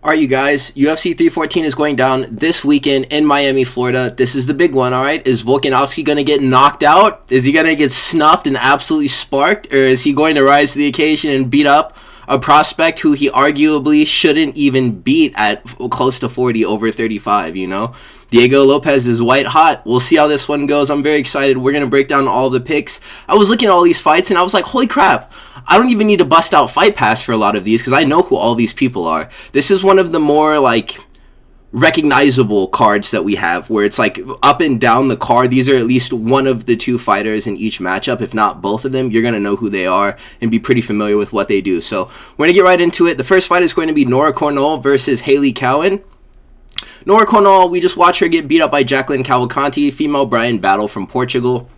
Alright, you guys, UFC 314 is going down this weekend in Miami, Florida. This is the big one, alright? Is Volkanovski going to get knocked out? Is he going to get snuffed and absolutely sparked? Or is he going to rise to the occasion and beat up a prospect who he arguably shouldn't even beat at close to 40 over 35, you know? Diego Lopes is white hot. We'll see how this one goes. I'm very excited. We're going to break down all the picks. I was looking at all these fights and I was like, holy crap. I don't even need to bust out Fight Pass for a lot of these because I know who all these people are. This is one of the more recognizable cards that we have where it's up and down the card. These are at least one of the two fighters in each matchup. If not both of them, you're going to know who they are and be pretty familiar with what they do. So we're going to get right into it. The first fight is going to be Nora Cornolle versus Hailey Cowan. Nora Cornolle, we just watched her get beat up by Jacqueline Cavalcanti, female Brian Battle from Portugal.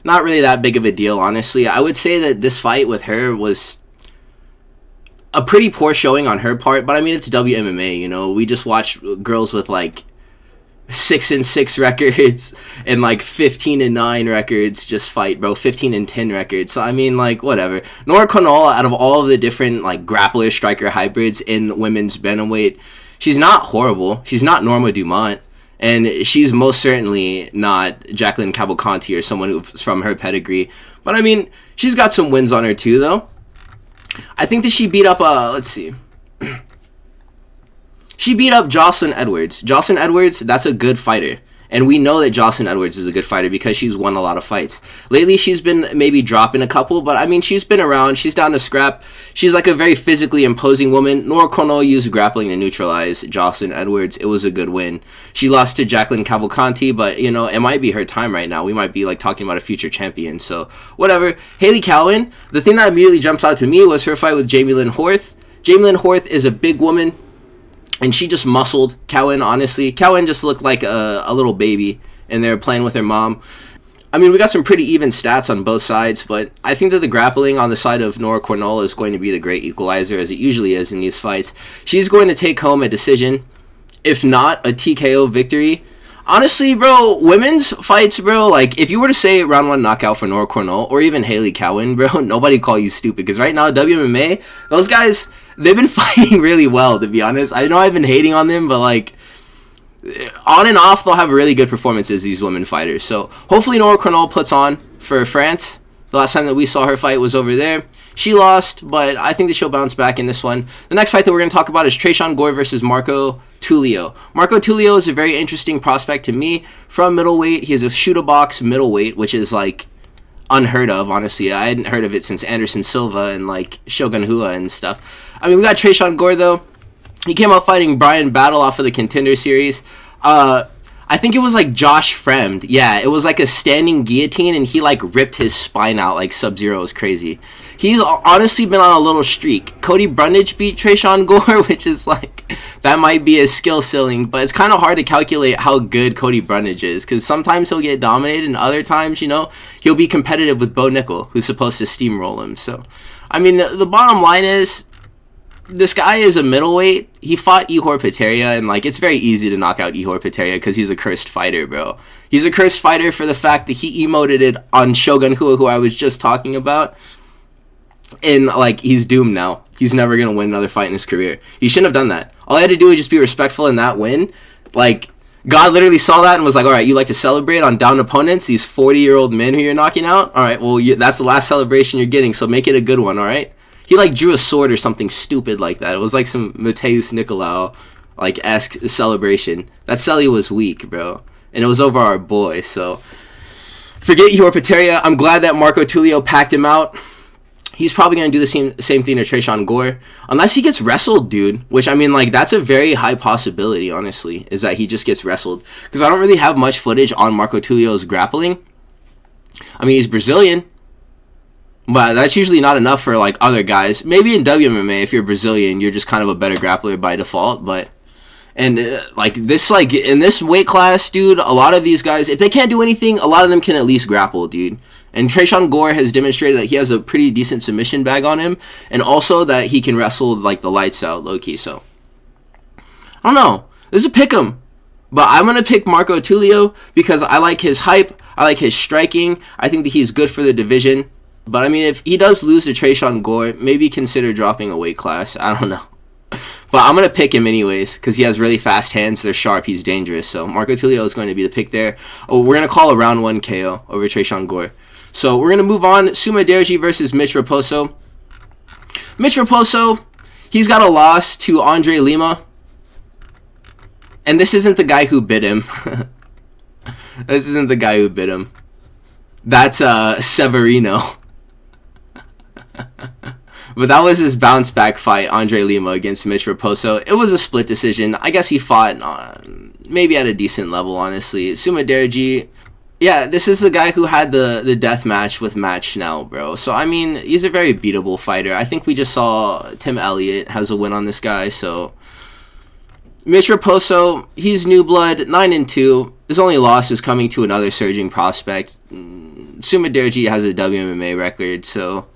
Not really that big of a deal, honestly. I would say that this fight with her was a pretty poor showing on her part, but I mean, it's WMMA, you know? We just watch girls with 6-6 records and 15-9 records just fight, bro. 15-10 records. So I mean, whatever. Nora Cornolle, out of all of the different grappler striker hybrids in women's bantamweight, she's not horrible. She's not Norma Dumont. And she's most certainly not Jacqueline Cavalcanti or someone who's from her pedigree. But I mean, she's got some wins on her too, though. I think that she beat up, let's see. She beat up Jocelyn Edwards. Jocelyn Edwards, that's a good fighter. And we know that Jocelyn Edwards is a good fighter because she's won a lot of fights. Lately, she's been maybe dropping a couple, but I mean, she's been around. She's down to scrap. She's a very physically imposing woman. Nora Cornolle used grappling to neutralize Jocelyn Edwards. It was a good win. She lost to Jacqueline Cavalcanti, but, you know, it might be her time right now. We might be, talking about a future champion, so whatever. Hailey Cowan, the thing that immediately jumps out to me was her fight with Jamie Lynn Horth. Jamie Lynn Horth is a big woman. And she just muscled Cowan, honestly. Cowan just looked like a little baby in there playing with her mom. I mean, we got some pretty even stats on both sides, but I think that the grappling on the side of Nora Cornolle is going to be the great equalizer, as it usually is in these fights. She's going to take home a decision, if not a TKO victory. Honestly, bro, women's fights, bro, if you were to say round one knockout for Nora Cornolle or even Hailey Cowan, bro, nobody call you stupid. Because right now, WMMA, those guys, they've been fighting really well, to be honest. I know I've been hating on them, but, on and off, they'll have really good performances, these women fighters. So, hopefully Nora Cornolle puts on for France. The last time that we saw her fight was over there. She lost, but I think that she'll bounce back in this one. The next fight that we're going to talk about is Tresean Gore versus Marco Tulio. Marco Tulio is a very interesting prospect to me from middleweight. He is a shoot-a-box middleweight, which is, unheard of, honestly. I hadn't heard of it since Anderson Silva and, Shogun Rua and stuff. I mean, we got Tresean Gore, though. He came out fighting Brian Battle off of the Contender Series. I think it was Josh Fremd. Yeah, it was a standing guillotine, and he ripped his spine out like Sub-Zero. Was crazy. He's honestly been on a little streak. Cody Brundage beat Tresean Gore, which is that might be a skill ceiling, but it's kind of hard to calculate how good Cody Brundage is, because sometimes he'll get dominated, and other times, you know, he'll be competitive with Bo Nickel, who's supposed to steamroll him. So, I mean, the bottom line is, this guy is a middleweight. He fought Ihor Peteria, and it's very easy to knock out Ihor Peteria because he's a cursed fighter, bro. He's a cursed fighter for the fact that he emoted it on Shogun Rua, who I was just talking about. And he's doomed now. He's never gonna win another fight in his career. He shouldn't have done that. All he had to do was just be respectful in that win. God literally saw that and was all right, you like to celebrate on down opponents, these 40-year-old men who you're knocking out? All right, well, that's the last celebration you're getting, so make it a good one, all right? He drew a sword or something stupid like that. It was some Mateus Nicolau esque celebration. That celly was weak, bro. And it was over our boy, so forget Ihor Peteria. I'm glad that Marco Tulio packed him out. He's probably going to do the same thing to Tresean Gore. Unless he gets wrestled, dude. Which, I mean, that's a very high possibility, honestly, is that he just gets wrestled. Because I don't really have much footage on Marco Tulio's grappling. I mean, he's Brazilian. But that's usually not enough for, other guys. Maybe in WMMA, if you're Brazilian, you're just kind of a better grappler by default. But, and, in this weight class, dude, a lot of these guys, if they can't do anything, a lot of them can at least grapple, dude. And Tresean Gore has demonstrated that he has a pretty decent submission bag on him. And also that he can wrestle, the lights out, low-key. So, I don't know. This is a pick'em. But I'm going to pick Marco Tulio because I like his hype. I like his striking. I think that he's good for the division. But, I mean, if he does lose to Tresean Gore, maybe consider dropping a weight class. I don't know. But I'm going to pick him anyways because he has really fast hands. They're sharp. He's dangerous. So Marco Tulio is going to be the pick there. Oh, we're going to call a round 1 KO over Tresean Gore. So we're going to move on. Sumudaerji versus Mitch Raposo. Mitch Raposo, he's got a loss to Andre Lima. And this isn't the guy who bit him. This isn't the guy who bit him. That's Severino. But that was his bounce back fight, Andre Lima against Mitch Raposo. It was a split decision. I guess he fought maybe at a decent level, honestly. Sumudaerji, yeah, this is the guy who had the death match with Matt Schnell, bro. So, I mean, he's a very beatable fighter. I think we just saw Tim Elliott has a win on this guy, so... Mitch Raposo, he's new blood, 9-2. His only loss is coming to another surging prospect. Sumudaerji has a WMMA record, so...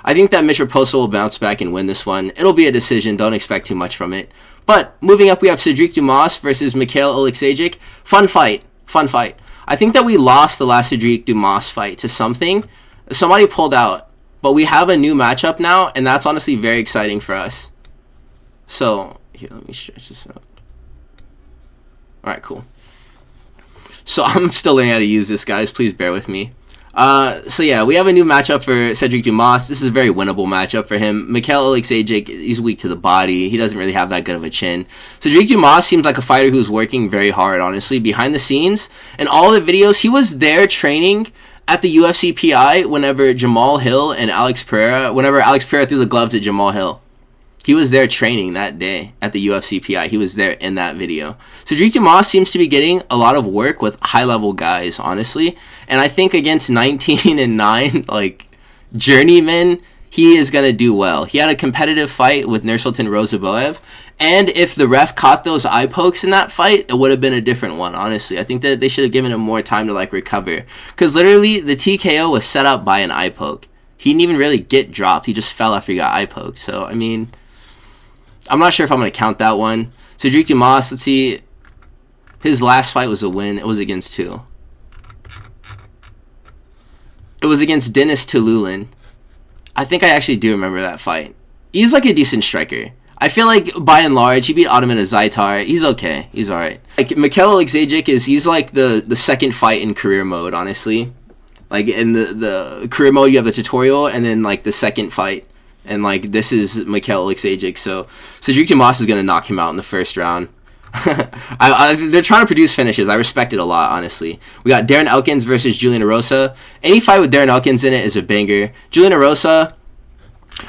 I think that Mitch Raposo will bounce back and win this one. It'll be a decision. Don't expect too much from it. But moving up, we have Sedriques Dumas versus Michal Oleksiejczuk. Fun fight. Fun fight. I think that we lost the last Sedriques Dumas fight to something. Somebody pulled out. But we have a new matchup now, and that's honestly very exciting for us. So, here, let me stretch this out. Alright, cool. So, I'm still learning how to use this, guys. Please bear with me. So yeah, we have a new matchup for Sedriques Dumas. This is a very winnable matchup for him. Michal Oleksiejczuk, he's weak to the body. He doesn't really have that good of a chin. Sedriques Dumas seems like a fighter who's working very hard, honestly, behind the scenes. And all the videos, he was there training at the UFC PI whenever Alex Pereira threw the gloves at Jamal Hill. He was there training that day at the UFC PI. He was there in that video. Sedriques Dumas seems to be getting a lot of work with high-level guys, honestly. And I think against 19-9, like, journeymen, he is going to do well. He had a competitive fight with Nursultan Rozaboev. And if the ref caught those eye pokes in that fight, it would have been a different one, honestly. I think that they should have given him more time to, like, recover. Because literally, the TKO was set up by an eye poke. He didn't even really get dropped. He just fell after he got eye poked. So, I mean... I'm not sure if I'm going to count that one. Sedriques Dumas, let's see. His last fight was a win. It was against who? It was against Dennis Tululin. I think I actually do remember that fight. He's like a decent striker. I feel like, by and large, he beat Ottoman Zaitar. He's okay. He's alright. Like, Michal Oleksiejczuk he's like the second fight in career mode, honestly. Like, in the career mode, you have the tutorial, and then, like, the second fight. And, like, this is Michal Oleksiejczuk, so Sedriques Dumas is going to knock him out in the first round. They're trying to produce finishes. I respect it a lot, honestly. We got Darren Elkins versus Julian Erosa. Any fight with Darren Elkins in it is a banger. Julian Erosa,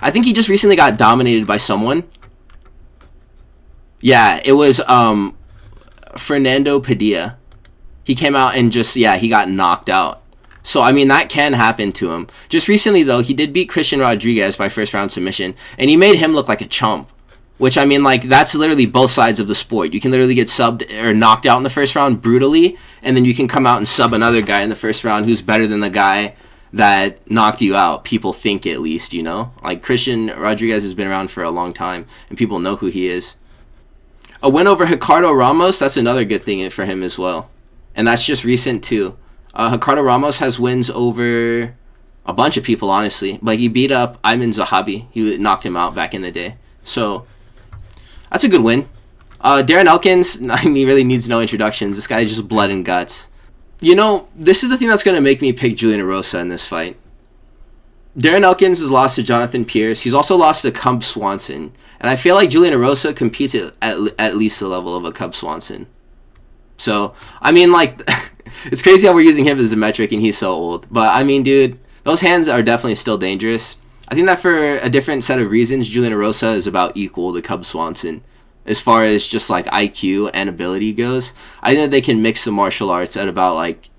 I think he just recently got dominated by someone. Yeah, it was Fernando Padilla. He came out and he got knocked out. So, I mean, that can happen to him. Just recently, though, he did beat Christian Rodriguez by first-round submission, and he made him look like a chump. Which, I mean, like, that's literally both sides of the sport. You can literally get subbed or knocked out in the first round brutally, and then you can come out and sub another guy in the first round who's better than the guy that knocked you out. People think, at least, you know? Like, Christian Rodriguez has been around for a long time, and people know who he is. A win over Ricardo Ramos, that's another good thing for him as well. And that's just recent, too. Ricardo Ramos has wins over a bunch of people, honestly. But he beat up Ayman Zahabi. He knocked him out back in the day. So, that's a good win. Darren Elkins, I mean, he really needs no introductions. This guy is just blood and guts. You know, this is the thing that's going to make me pick Julian Erosa in this fight. Darren Elkins has lost to Jonathan Pierce. He's also lost to Cub Swanson. And I feel like Julian Erosa competes at least the level of a Cub Swanson. So, I mean, like... It's crazy how we're using him as a metric and he's so old. But, I mean, dude, those hands are definitely still dangerous. I think that for a different set of reasons, Julian Erosa is about equal to Cub Swanson. As far as just, like, IQ and ability goes. I think that they can mix the martial arts at about, like,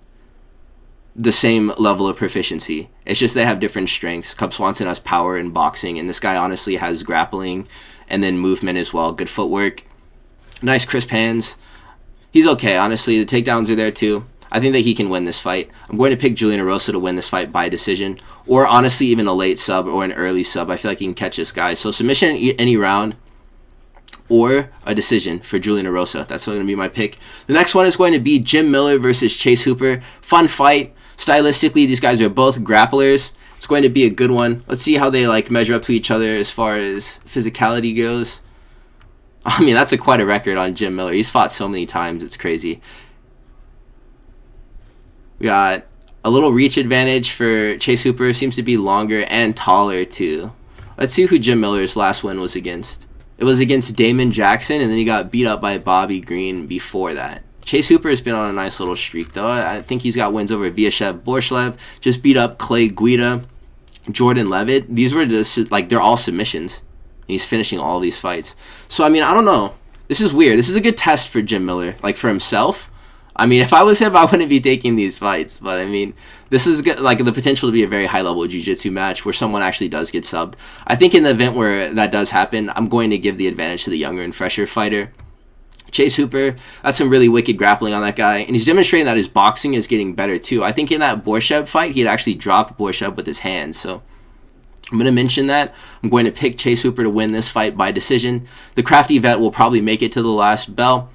the same level of proficiency. It's just they have different strengths. Cub Swanson has power in boxing, and this guy honestly has grappling and then movement as well. Good footwork. Nice crisp hands. He's okay, honestly. The takedowns are there, too. I think that he can win this fight. I'm going to pick Julian Erosa to win this fight by decision. Or honestly, even a late sub or an early sub. I feel like he can catch this guy. So submission any round or a decision for Julian Erosa. That's going to be my pick. The next one is going to be Jim Miller versus Chase Hooper. Fun fight. Stylistically, these guys are both grapplers. It's going to be a good one. Let's see how they like measure up to each other as far as physicality goes. I mean, that's quite a record on Jim Miller. He's fought so many times, it's crazy. We got a little reach advantage for Chase Hooper. Seems to be longer and taller, too. Let's see who Jim Miller's last win was against. It was against Damon Jackson, and then he got beat up by Bobby Green before that. Chase Hooper has been on a nice little streak, though. I think he's got wins over Vyashev Borslev, just beat up Clay Guida, Jordan Levitt. These were just, like, they're all submissions. He's finishing all these fights. So, I mean, I don't know. This is weird. This is a good test for Jim Miller, like, for himself. I mean, if I was him, I wouldn't be taking these fights. But, I mean, this is good, like the potential to be a very high-level jiu-jitsu match where someone actually does get subbed. I think in the event where that does happen, I'm going to give the advantage to the younger and fresher fighter. Chase Hooper, that's some really wicked grappling on that guy. And he's demonstrating that his boxing is getting better, too. I think in that Borshev fight, he had actually dropped Borshev with his hands. So I'm going to mention that. I'm going to pick Chase Hooper to win this fight by decision. The crafty vet will probably make it to the last bell.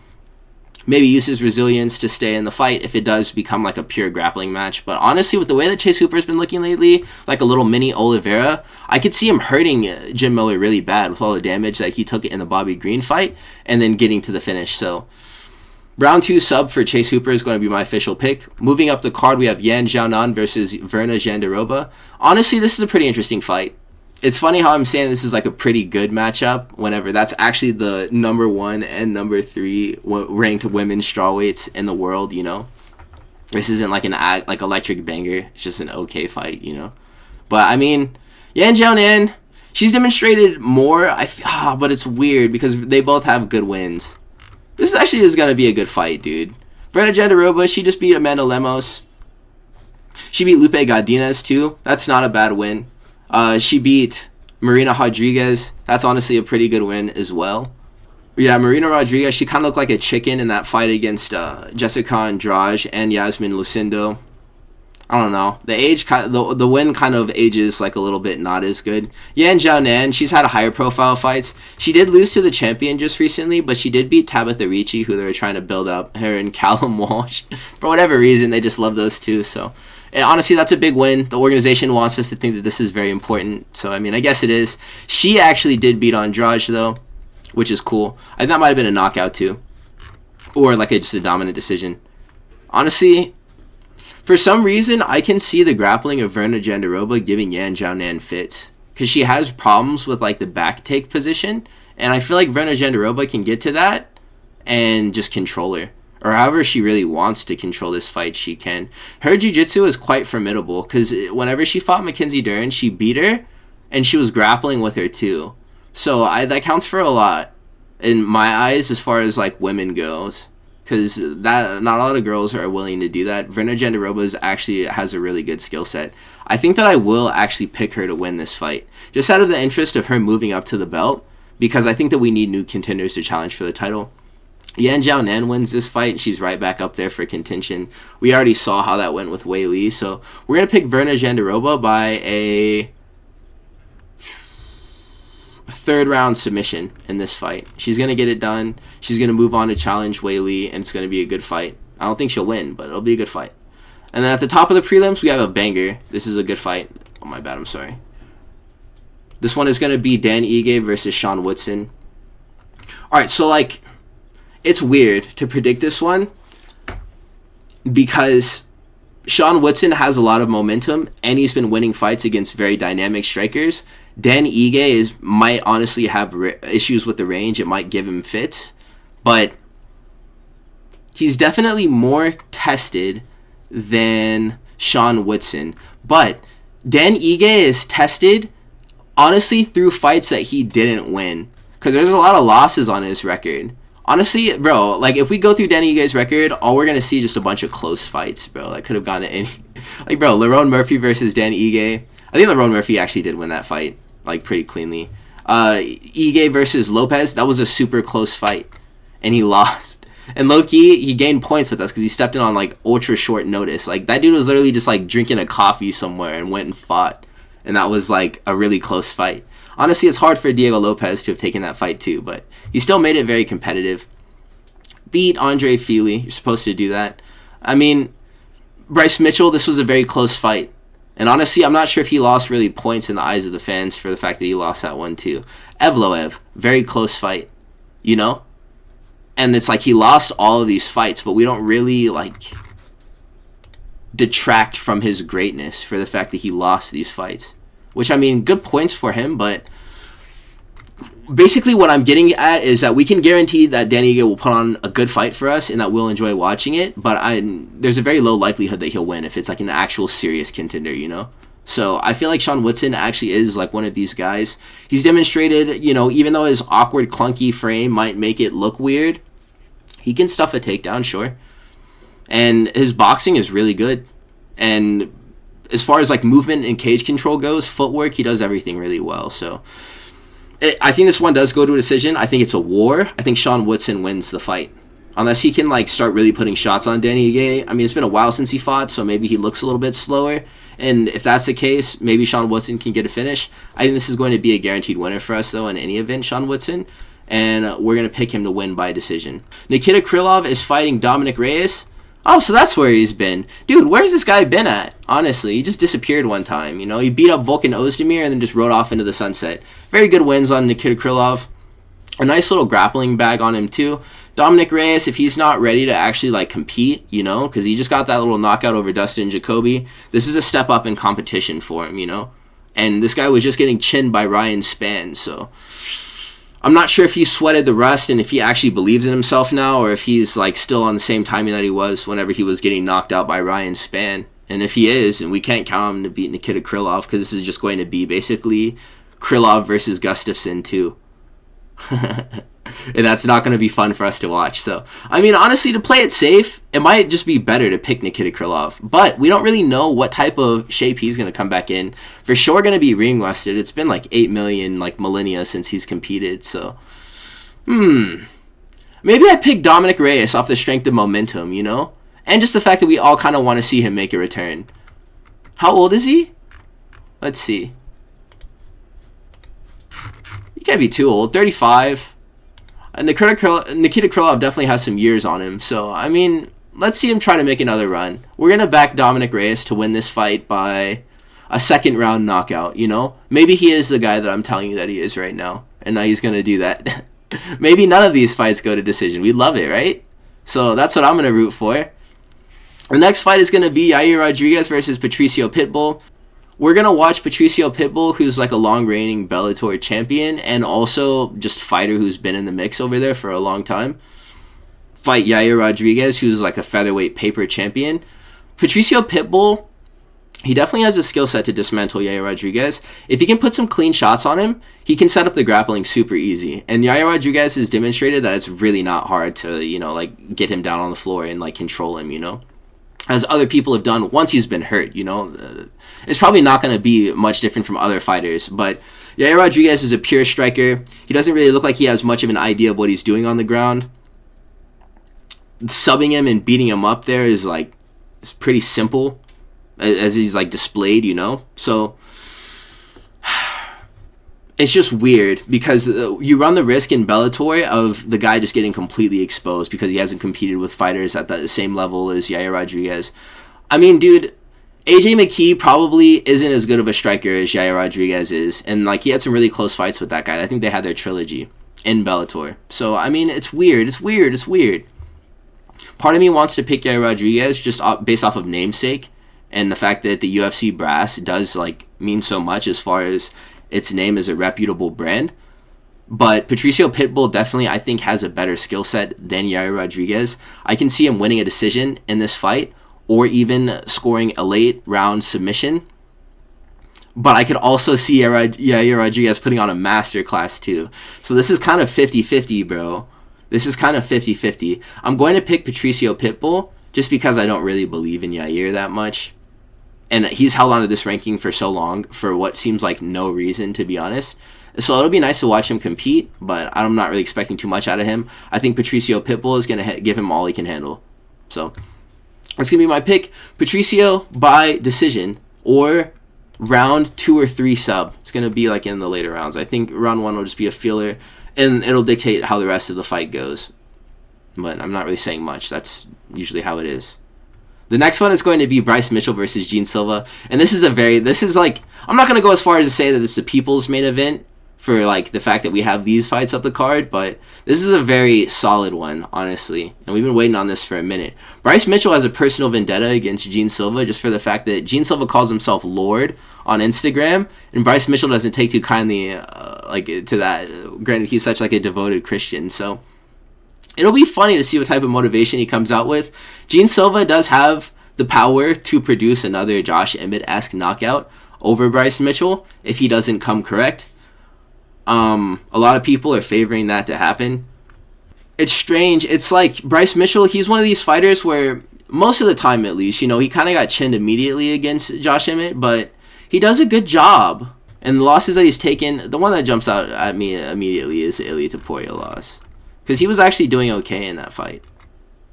Maybe use his resilience to stay in the fight if it does become like a pure grappling match. But honestly, with the way that Chase Hooper's been looking lately, like a little mini Oliveira, I could see him hurting Jim Miller really bad with all the damage that he took in the Bobby Green fight and then getting to the finish. So round 2 sub for Chase Hooper is going to be my official pick. Moving up the card, we have Xiaonan versus Virna Jandiroba. Honestly, this is a pretty interesting fight. It's funny how I'm saying this is like a pretty good matchup whenever that's actually the number 1 and number 3 ranked women's strawweights in the world, you know. This isn't like an like electric banger. It's just an okay fight, you know. But I mean, Xiaonan, she's demonstrated more. But it's weird because they both have good wins. This actually is going to be a good fight, dude. Virna Jandiroba, she just beat Amanda Lemos. She beat Lupe Godinez too. That's not a bad win. She beat Marina Rodriguez. That's honestly a pretty good win as well. Yeah, Marina Rodriguez, she kind of looked like a chicken in that fight against Jessica Andrade and Yasmin Lucindo. I don't know. The win kind of ages like a little bit not as good. Yan Xiaonan, she's had a higher profile fights. She did lose to the champion just recently, but she did beat Tabitha Ricci, who they were trying to build up. Her and Callum Walsh. For whatever reason, they just love those two, so... And honestly, that's a big win. The organization wants us to think that this is very important. So, I mean, I guess it is. She actually did beat Andrade, though, which is cool. I think that might have been a knockout, too. Or, like, just a dominant decision. Honestly, for some reason, I can see the grappling of Virna Jandiroba giving Yan Xiaonan fits. Because she has problems with, like, the back take position. And I feel like Virna Jandiroba can get to that and just control her. Or however she really wants to control this fight, she can. Her jiu-jitsu is quite formidable because whenever she fought Mackenzie Dern, she beat her and she was grappling with her too. So that counts for a lot in my eyes as far as like women goes, because that not a lot of girls are willing to do that. Virna Jandiroba actually has a really good skill set. I think that I will actually pick her to win this fight just out of the interest of her moving up to the belt, because I think that we need new contenders to challenge for the title. Yan Xiaonan wins this fight. She's right back up there for contention. We already saw how that went with Wei Li, so we're going to pick Virna Jandiroba by a 3rd round submission in this fight. She's going to get it done. She's going to move on to challenge Wei Li, and it's going to be a good fight. I don't think she'll win, but it'll be a good fight. And then at the top of the prelims, we have a banger. This is a good fight. Oh, my bad. I'm sorry. This one is going to be Dan Ige versus Sean Woodson. All right, so, like... It's weird to predict this one because Sean Woodson has a lot of momentum and he's been winning fights against very dynamic strikers. Dan Ige might honestly have issues with the range. It might give him fits, but he's definitely more tested than Sean Woodson. But Dan Ige is tested, honestly, through fights that he didn't win because there's a lot of losses on his record. Honestly, bro, like, if we go through Danny Igue's record, all we're going to see is just a bunch of close fights, bro. That could have gone to any... Like, bro, Lerone Murphy versus Danny Ige. I think Lerone Murphy actually did win that fight, like, pretty cleanly. Ige versus Lopes, that was a super close fight, and he lost. And low-key, he gained points with us because he stepped in on, like, ultra short notice. Like, that dude was literally just, like, drinking a coffee somewhere and went and fought. And that was, like, a really close fight. Honestly, it's hard for Diego Lopes to have taken that fight too, but he still made it very competitive. Beat Andre Fili. You're supposed to do that. I mean, Bryce Mitchell, this was a very close fight. And honestly, I'm not sure if he lost really points in the eyes of the fans for the fact that he lost that one too. Evloev, very close fight. you know? And it's like he lost all of these fights, but we don't really, like, detract from his greatness for the fact that he lost these fights. Which, I mean, good points for him, but basically what I'm getting at is that we can guarantee that Danny Ige will put on a good fight for us and that we'll enjoy watching it, but there's a very low likelihood that he'll win if it's like an actual serious contender, you know? So I feel like Sean Woodson actually is like one of these guys. He's demonstrated, you know, even though his awkward, clunky frame might make it look weird, he can stuff a takedown, sure. And his boxing is really good. And as far as like movement and cage control goes, footwork, he does everything really well. So I think this one does go to a decision. I think it's a war. I think Sean Woodson wins the fight. Unless he can like start really putting shots on Danny Ige. I mean, it's been a while since he fought, so maybe he looks a little bit slower. And if that's the case, maybe Sean Woodson can get a finish. I think this is going to be a guaranteed winner for us, though, in any event, Sean Woodson. And we're going to pick him to win by decision. Nikita Krylov is fighting Dominick Reyes. Oh, so that's where he's been. Dude, where's this guy been at? Honestly, he just disappeared one time. You know, he beat up Volk and Ozdemir and then just rode off into the sunset. Very good wins on Nikita Krylov. A nice little grappling bag on him, too. Dominick Reyes, if he's not ready to actually, like, compete, you know, because he just got that little knockout over Dustin Jacoby, this is a step up in competition for him, you know. And this guy was just getting chinned by Ryan Spann, so I'm not sure if he sweated the rust and if he actually believes in himself now, or if he's, like, still on the same timing that he was whenever he was getting knocked out by Ryan Spann. And if he is, and we can't count him to beat Nikita Krylov, because this is just going to be basically Krylov versus Gustafsson, too. And that's not going to be fun for us to watch. So, I mean, honestly, to play it safe, it might just be better to pick Nikita Krylov. But we don't really know what type of shape he's going to come back in. For sure going to be ring rusted. It's been like 8 million like millennia since he's competed. So, maybe I pick Dominick Reyes off the strength of momentum, you know? And just the fact that we all kind of want to see him make a return. How old is he? Let's see. He can't be too old. 35. And Nikita Krylov definitely has some years on him. So, I mean, let's see him try to make another run. We're going to back Dominick Reyes to win this fight by a second round knockout, you know? Maybe he is the guy that I'm telling you that he is right now. And now he's going to do that. Maybe none of these fights go to decision. We'd love it, right? So that's what I'm going to root for. The next fight is going to be Yair Rodriguez versus Patricio Pitbull. We're going to watch Patricio Pitbull, who's like a long-reigning Bellator champion and also just fighter who's been in the mix over there for a long time, fight Yair Rodriguez, who's like a featherweight paper champion. Patricio Pitbull, he definitely has a skill set to dismantle Yair Rodriguez. If he can put some clean shots on him, he can set up the grappling super easy. And Yair Rodriguez has demonstrated that it's really not hard to, you know, like get him down on the floor and like control him, you know, as other people have done once he's been hurt, you know. It's probably not going to be much different from other fighters, but Yair Rodriguez is a pure striker. He doesn't really look like he has much of an idea of what he's doing on the ground. Subbing him and beating him up there is like, it's pretty simple as he's like displayed, you know. So it's just weird because you run the risk in Bellator of the guy just getting completely exposed because he hasn't competed with fighters at the same level as Yair Rodriguez. I mean, dude, AJ McKee probably isn't as good of a striker as Yair Rodriguez is. And, like, he had some really close fights with that guy. I think they had their trilogy in Bellator. So, I mean, it's weird. It's weird. Part of me wants to pick Yair Rodriguez just based off of namesake and the fact that the UFC brass does, like, mean so much as far as its name as a reputable brand. But Patricio Pitbull definitely, I think, has a better skill set than Yair Rodriguez. I can see him winning a decision in this fight, or even scoring a late round submission. But I could also see Yair Rodriguez putting on a masterclass too. So this is kind of 50-50, bro. This is kind of 50-50. I'm going to pick Patricio Pitbull just because I don't really believe in Yair that much. And he's held on to this ranking for so long for what seems like no reason, to be honest. So it'll be nice to watch him compete, but I'm not really expecting too much out of him. I think Patricio Pitbull is going to give him all he can handle. So that's going to be my pick. Patricio by decision or round 2 or 3 sub. It's going to be like in the later rounds. I think round 1 will just be a filler, and it'll dictate how the rest of the fight goes. But I'm not really saying much. That's usually how it is. The next one is going to be Bryce Mitchell versus Gene Silva. And this is like, I'm not going to go as far as to say that this is a people's main event for like the fact that we have these fights up the card, but this is a very solid one, honestly, and we've been waiting on this for a minute. Bryce Mitchell has a personal vendetta against Gene Silva just for the fact that Gene Silva calls himself Lord on Instagram, and Bryce Mitchell doesn't take too kindly like to that. Granted, he's such like a devoted Christian, so it'll be funny to see what type of motivation he comes out with. Gene Silva does have the power to produce another Josh Emmett-esque knockout over Bryce Mitchell if he doesn't come correct. A lot of people are favoring that to happen. It's strange. It's like Bryce Mitchell, he's one of these fighters where most of the time, at least, you know, he kind of got chinned immediately against Josh Emmett, but he does a good job. And the losses that he's taken, the one that jumps out at me immediately is the Ilia Topuria loss, because he was actually doing okay in that fight,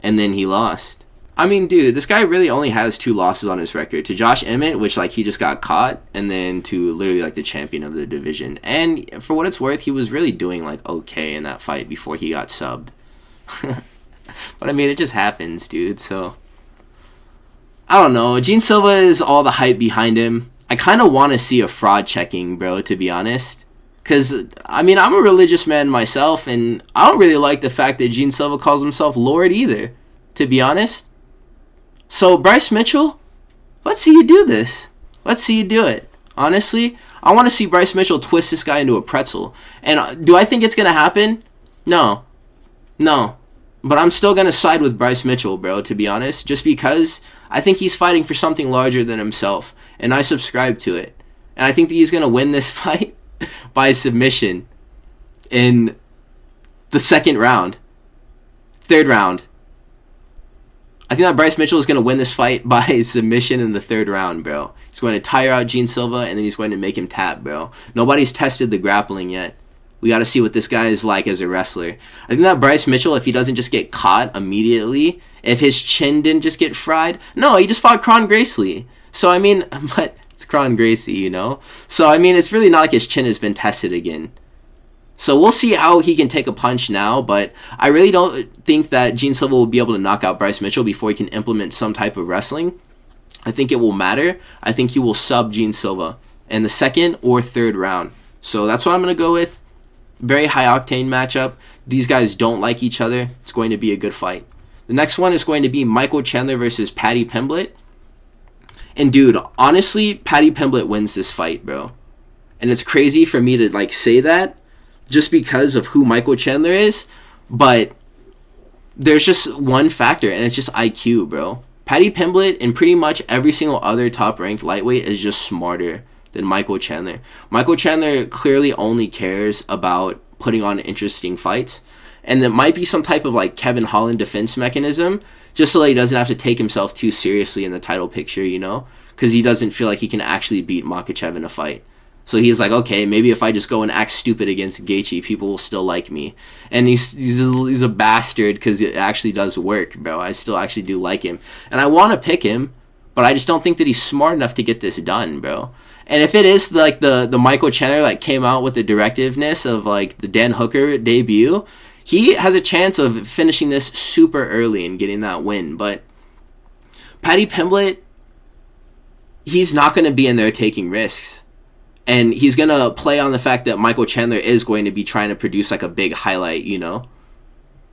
and then he lost. I mean, dude, this guy really only has 2 losses on his record. To Josh Emmett, which, like, he just got caught, and then to literally, like, the champion of the division. And for what it's worth, he was really doing, like, okay in that fight before he got subbed. But, I mean, it just happens, dude, so I don't know. Gene Silva is all the hype behind him. I kind of want to see a fraud checking, bro, to be honest. Because, I mean, I'm a religious man myself, and I don't really like the fact that Gene Silva calls himself Lord either, to be honest. So, Bryce Mitchell, let's see you do this. Let's see you do it. Honestly, I want to see Bryce Mitchell twist this guy into a pretzel. And do I think it's going to happen? No. But I'm still going to side with Bryce Mitchell, bro, to be honest. Just because I think he's fighting for something larger than himself. And I subscribe to it. And I think that he's going to win this fight by submission in the second round. Third round. I think that Bryce Mitchell is going to win this fight by submission in the third round, bro. He's going to tire out Gene Silva, and then he's going to make him tap, bro. Nobody's tested the grappling yet. We got to see what this guy is like as a wrestler. I think that Bryce Mitchell, if he doesn't just get caught immediately, if his chin didn't just get fried, no, he just fought Kron Gracie. So, I mean, but it's Kron Gracie, you know? So, I mean, it's really not like his chin has been tested again. So we'll see how he can take a punch now, but I really don't think that Gene Silva will be able to knock out Bryce Mitchell before he can implement some type of wrestling. I think it will matter. I think he will sub Gene Silva in the second or third round. So that's what I'm going to go with. Very high-octane matchup. These guys don't like each other. It's going to be a good fight. The next one is going to be Michael Chandler versus Paddy Pimblett. And dude, honestly, Paddy Pimblett wins this fight, bro. And it's crazy for me to like say that, just because of who Michael Chandler is, but there's just one factor, and it's just IQ, bro. Paddy Pimblett and pretty much every single other top-ranked lightweight is just smarter than Michael Chandler. Michael Chandler clearly only cares about putting on interesting fights, and there might be some type of like Kevin Holland defense mechanism, just so that he doesn't have to take himself too seriously in the title picture, you know? Because he doesn't feel like he can actually beat Makhachev in a fight. So he's like, okay, maybe if I just go and act stupid against Gaethje, people will still like me. And he's a bastard because it actually does work, bro. I still actually do like him. And I want to pick him, but I just don't think that he's smart enough to get this done, bro. And if it is like the Michael Chandler that came out with the directiveness of like the Dan Hooker debut, he has a chance of finishing this super early and getting that win. But Paddy Pimblett, he's not going to be in there taking risks. And he's going to play on the fact that Michael Chandler is going to be trying to produce like a big highlight, you know,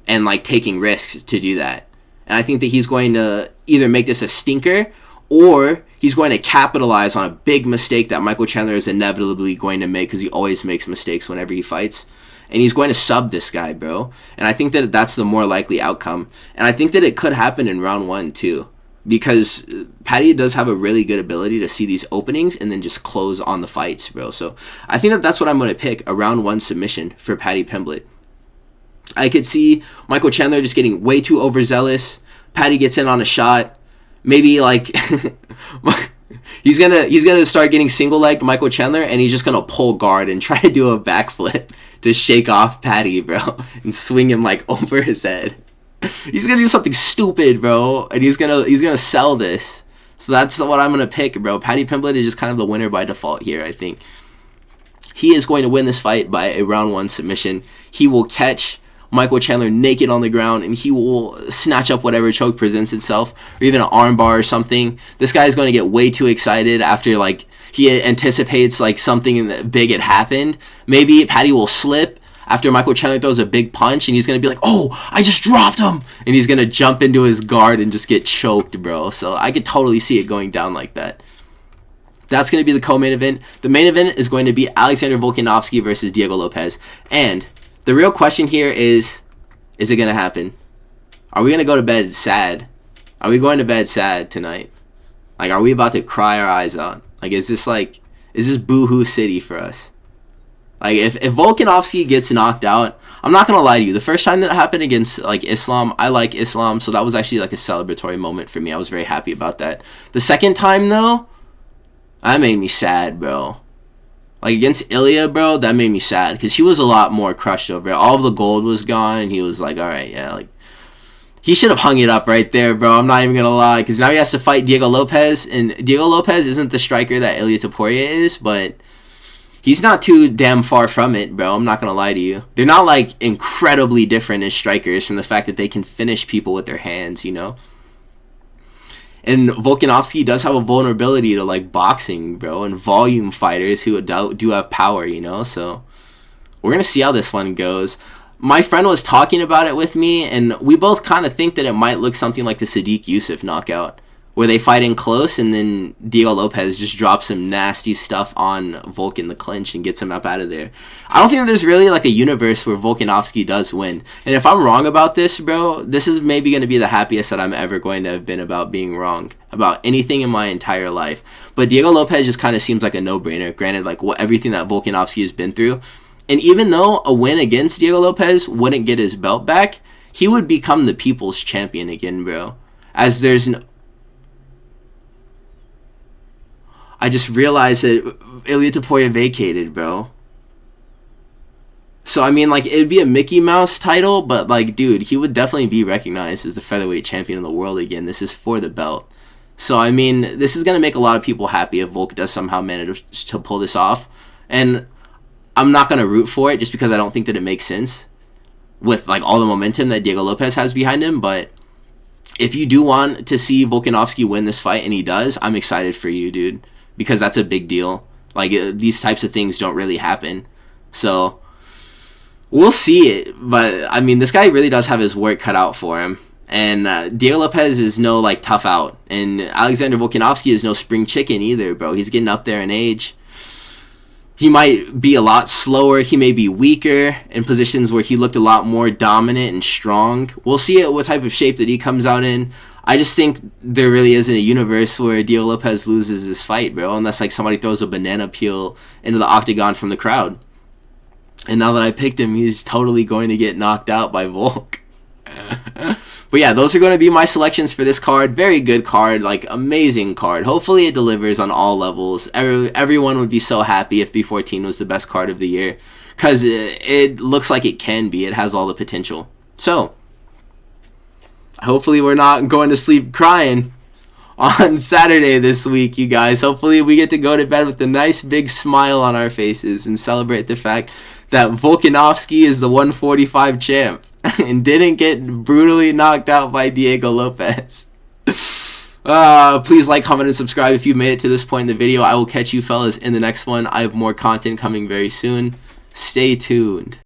and like taking risks to do that. And I think that he's going to either make this a stinker or he's going to capitalize on a big mistake that Michael Chandler is inevitably going to make, because he always makes mistakes whenever he fights. And he's going to sub this guy, bro. And I think that that's the more likely outcome. And I think that it could happen in round 1 too, because Paddy does have a really good ability to see these openings and then just close on the fights, bro. So I think that that's what I'm going to pick, a round 1 submission for Paddy Pimblett. I could see Michael Chandler just getting way too overzealous. Paddy gets in on a shot. Maybe like he's gonna start getting single-legged Michael Chandler, and he's just going to pull guard and try to do a backflip to shake off Paddy, bro, and swing him like over his head. He's gonna do something stupid, bro, and he's gonna sell this. So that's what I'm gonna pick, bro. Paddy Pimblett is just kind of the winner by default here. I think he is going to win this fight by a round 1 submission. He will catch Michael Chandler naked on the ground, and he will snatch up whatever choke presents itself, or even an armbar or something. This guy is going to get way too excited after like he anticipates like something big had happened. Maybe Patty will slip after Michael Chandler throws a big punch, and he's going to be like, oh, I just dropped him. And he's going to jump into his guard and just get choked, bro. So I could totally see it going down like that. That's going to be the co-main event. The main event is going to be Alexander Volkanovski versus Diego Lopes. And the real question here is it going to happen? Are we going to go to bed sad? Are we going to bed sad tonight? Like, are we about to cry our eyes out? Like, is this boo-hoo city for us? Like, if Volkanovski gets knocked out, I'm not going to lie to you. The first time that happened against, like, Islam, I like Islam, so that was actually, like, a celebratory moment for me. I was very happy about that. The second time, though, that made me sad, bro. Like, against Ilya, bro, that made me sad, because he was a lot more crushed over it. All of the gold was gone, and he was like, all right, yeah, like, he should have hung it up right there, bro. I'm not even going to lie, because now he has to fight Diego Lopes, and Diego Lopes isn't the striker that Ilia Topuria is, but he's not too damn far from it, bro. I'm not going to lie to you. They're not, like, incredibly different as strikers from the fact that they can finish people with their hands, you know? And Volkanovski does have a vulnerability to, like, boxing, bro, and volume fighters who do have power, you know? So we're going to see how this one goes. My friend was talking about it with me, and we both kind of think that it might look something like the Sadiq Youssef knockout, where they fight in close, and then Diego Lopes just drops some nasty stuff on Volk in the clinch and gets him up out of there. I don't think that there's really, like, a universe where Volkanovski does win. And if I'm wrong about this, bro, this is maybe going to be the happiest that I'm ever going to have been about being wrong about anything in my entire life. But Diego Lopes just kind of seems like a no-brainer, granted, like, everything that Volkanovski has been through. And even though a win against Diego Lopes wouldn't get his belt back, he would become the people's champion again, bro. As there's no... I just realized that Ilia Topuria vacated, bro. So, I mean, like, it'd be a Mickey Mouse title, but, like, dude, he would definitely be recognized as the featherweight champion of the world again. This is for the belt. So, I mean, this is going to make a lot of people happy if Volk does somehow manage to pull this off. And I'm not going to root for it just because I don't think that it makes sense with, like, all the momentum that Diego Lopes has behind him. But if you do want to see Volkanovski win this fight, and he does, I'm excited for you, dude. Because that's a big deal. Like, these types of things don't really happen. So, we'll see it. But, I mean, this guy really does have his work cut out for him. And Diego Lopes is no, like, tough out. And Alexander Volkanovski is no spring chicken either, bro. He's getting up there in age. He might be a lot slower. He may be weaker in positions where he looked a lot more dominant and strong. We'll see what type of shape that he comes out in. I just think there really isn't a universe where Diego Lopes loses this fight, bro, unless, like, somebody throws a banana peel into the octagon from the crowd. And now that I picked him, he's totally going to get knocked out by Volk. But yeah, those are going to be my selections for this card. Very good card, like, amazing card. Hopefully it delivers on all levels. Everyone would be so happy if 314 was the best card of the year, because it looks like it can be. It has all the potential. So, hopefully we're not going to sleep crying on Saturday this week, you guys. Hopefully we get to go to bed with a nice big smile on our faces and celebrate the fact that Volkanovski is the 145 champ and didn't get brutally knocked out by Diego Lopes. Please like, comment, and subscribe if you made it to this point in the video. I will catch you fellas in the next one. I have more content coming very soon. Stay tuned.